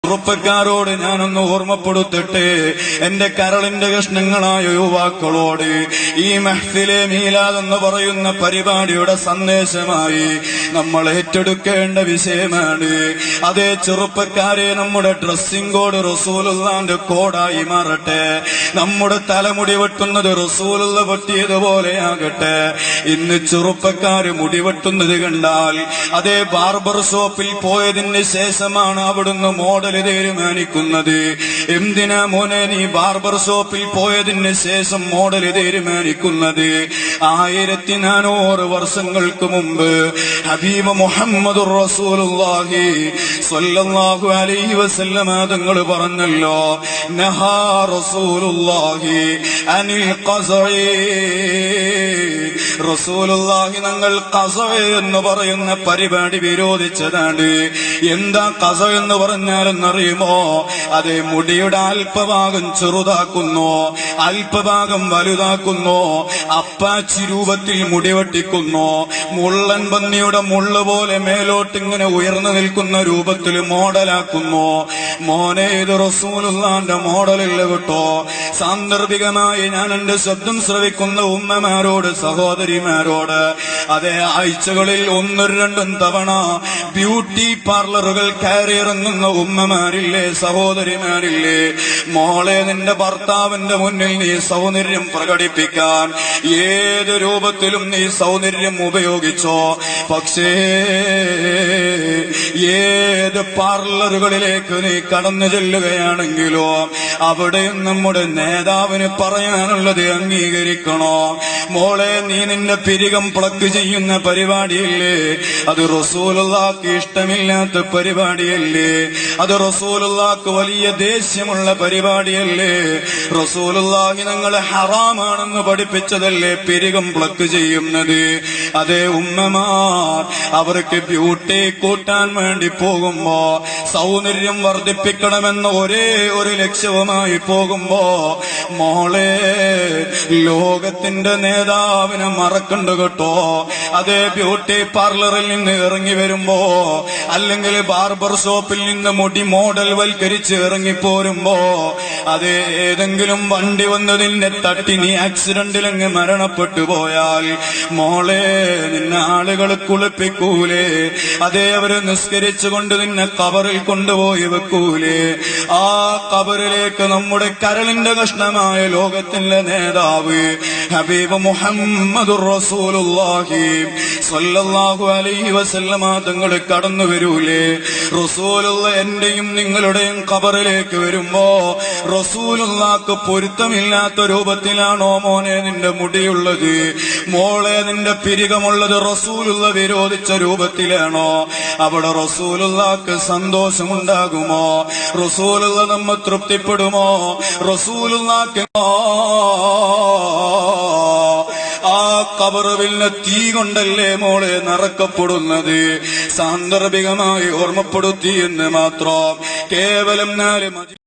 ചെറുപ്പക്കാരോട് ഞാനൊന്ന് ഓർമ്മപ്പെടുത്തട്ടെ, എന്റെ കരളിന്റെ കഷ്ണങ്ങളായ യുവാക്കളോട് ഈ മഹ്ഫിലെ മീലാദ് എന്ന് പറയുന്ന പരിപാടിയുടെ സന്ദേശമായി നമ്മൾ ഏറ്റെടുക്കേണ്ട വിഷയമാണ്. അതേ ചെറുപ്പക്കാരെ, നമ്മുടെ ഡ്രസ്സിംഗ് കോഡ് റസൂലുള്ളാന്റെ കോഡായി മാറട്ടെ. നമ്മുടെ തലമുടി വെട്ടുന്നത് റസൂലുള്ള വെട്ടിയതുപോലെയാകട്ടെ. ഇന്ന് ചെറുപ്പക്കാര് മുടി വെട്ടുന്നത് കണ്ടാൽ അതേ ബാർബർ ഷോപ്പിൽ പോയതിന് ശേഷമാണ് അവിടുന്ന് മോഡൽ തീരുമാനിക്കുന്നത്. എന്തിനാ മോനെ നീ ബാർബർ ഷോപ്പിൽ പോയതിന് ശേഷം മോഡൽ തീരുമാനിക്കുന്നത്? 1400 വർഷങ്ങൾക്ക് മുമ്പ് ഹബീബ് മുഹമ്മദുർ റസൂലുള്ളാഹി സ്വല്ലല്ലാഹു അലൈഹി വസല്ലമ തങ്ങൾ പറഞ്ഞല്ലോ, നഹാ റസൂലുള്ളാഹി അനിൽ ഖസഇ. റസൂലുള്ളാഹി തങ്ങൾ ഖസഅ എന്ന് പറയുന്ന പരിപാടി വിരോധിച്ചതാണ്. എന്താ ഖസഅ എന്ന് പറഞ്ഞാലെന്നറിയുമോ? അത് മുടിയുടെ അല്പഭാഗം ചെറുതാക്കുന്നു, അല്പഭാഗം വലുതാക്കുന്നു, അപ്പാച്ചി രൂപത്തിൽ മുടി വെട്ടിക്കുന്നു, മുള്ളൻ പന്നിയുടെ മുള്ള് പോലെ മേലോട്ടിങ്ങനെ ഉയർന്നു നിൽക്കുന്ന രൂപത്തിൽ മോഡലാക്കുന്നു. മോനെ, ഇത് റസൂലുള്ളാന്റെ മോഡലില്ല കേട്ടോ. സാന്ദർഭികമായി ഞാൻ എന്റെ ശബ്ദം ശ്രവിക്കുന്ന ഉമ്മമാരോട്, സഹോദരിമാരോട്, അതേ ആഴ്ചകളിൽ 1-2 തവണ ബ്യൂട്ടി പാർലറുകൾ കയറിയിറങ്ങുന്ന ഉമ്മമാരില്ലേ, സഹോദരിമാരില്ലേ, മോളെ, നിന്റെ ഭർത്താവിന്റെ മുന്നിൽ നീ സൗന്ദര്യം പ്രകടിപ്പിക്കാൻ ഏത് രൂപത്തിലും നീ സൗന്ദര്യം ഉപയോഗിച്ചോ. പക്ഷേ ഏത് പാർലറുകളിലേക്ക് നീ കടന്നു ചെല്ലുകയാണെങ്കിലോ അവിടെയും നമ്മുടെ നേതാവിന് പറയാനുള്ളത് അംഗീകരിക്കണോ. മോളെ, നീ നിന്റെ പിരികം പ്ലഗ് ചെയ്യുന്ന പരിപാടിയല്ലേ, അത് റസൂലുള്ളാഹിക്ക് ഇഷ്ടമില്ലാത്ത പരിപാടിയല്ലേ, അത് റസൂലുള്ളാഹിക്ക് വലിയ ദേഷ്യമുള്ള പരിപാടിയല്ലേ. റസൂലുള്ളാഹി ഞങ്ങളെ ഹറാമാണെന്ന് പഠിപ്പിച്ചതല്ലേ പിരികം പ്ലഗ് ചെയ്യുന്നത്. അതേ ഉമ്മമാർ, അവർക്ക് ബ്യൂട്ടി കൂട്ടാൻ വേണ്ടി പോകുമ്പോ, സൗന്ദര്യം വർദ്ധിപ്പിക്കണമെന്ന ഒരേ ഒരു ലക്ഷ്യവുമായി പോകുമ്പോ, മോളെ, ലോകത്തിന്റെ നേതാവിനെ മറക്കണ്ട കേട്ടോ. അതേ ബ്യൂട്ടി പാർലറിൽ നിന്ന് ഇറങ്ങി വരുമ്പോ, അല്ലെങ്കിൽ ബാർബർ ഷോപ്പിൽ നിന്ന് മുടി മോഡൽ വൽക്കരിച്ച് ഇറങ്ങിപ്പോരുമ്പോ, അതേ ഏതെങ്കിലും വണ്ടി വന്നതിന്റെ തട്ടി നീ ആക്സിഡന്റിലങ്ങ് മരണപ്പെട്ടു പോയാൽ, മോളെ, നിന്നെ ആളുകൾ കുളിപ്പിക്കൂലേ? അതേ അവര് നിസ്കരിച്ചുകൊണ്ട് നിന്നെ കബറിൽ കൊണ്ടുപോയി വെക്കൂലേ? ആ കബറിലേക്ക് നമ്മുടെ കരളിന്റെ കഷ്ണമായ ലോകത്തിന്റെ നേതാവ് ഹബീബ് മുഹമ്മദുർ റസൂലുള്ളാഹി സ്വല്ലല്ലാഹു അലൈഹി വസല്ലമ തങ്ങൾ കടന്നു വരൂലേ? റസൂലുള്ള എന്റെയും നിങ്ങളുടെയും ഖബറിലേക്ക് വരുമ്പോ റസൂലുള്ളാഹിക്ക് പൊരുത്തമില്ലാത്ത രൂപത്തിലാണോ മോനെ നിന്റെ മുടിയുള്ളത്? മോളെ, നിന്റെ പിരികമുള്ളത് റസൂലുള്ള വിരോധിച്ച രൂപത്തിലാണോ? അവിടെ റസൂലുള്ളാഹിക്ക് സന്തോഷമുണ്ടാകുമോ? റസൂലുള്ള നമ്മെ തൃപ്തിപ്പെടുമോ? റസൂലുള്ളാഹിക്ക് ആ ഖബറിൽ തീ കൊണ്ടല്ലേ മോളെ നിറക്കപ്പെടുന്നത്. സാന്ദർഭികമായി ഓർമ്മപ്പെടുത്തി എന്ന് മാത്രം. കേവലം 4